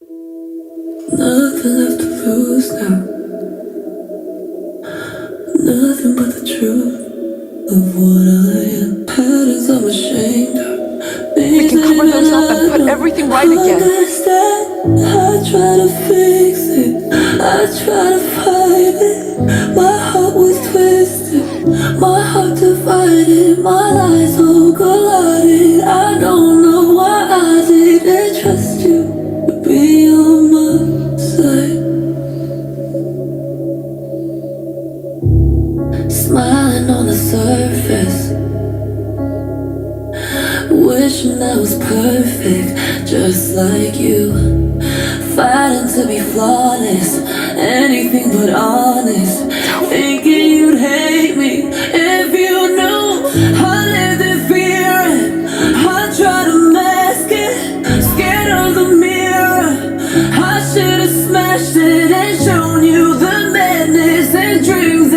Nothing left to lose now. Nothing but the truth of what I am. Patterns I'm ashamed of. We can cover those up and put everything right again. I try to fix it. I try to fight it. My heart was twisted. My heart divided. My lies all collided. I don't know why I didn't trust you to be on my side. Smiling on the surface, wishing I was perfect, just like you. Fighting to be flawless, anything but honest. Thinking you'd hate me if you knew I lived in fear. I try to mask it, scared of the mirror. I should've smashed it and shown you the madness and dreams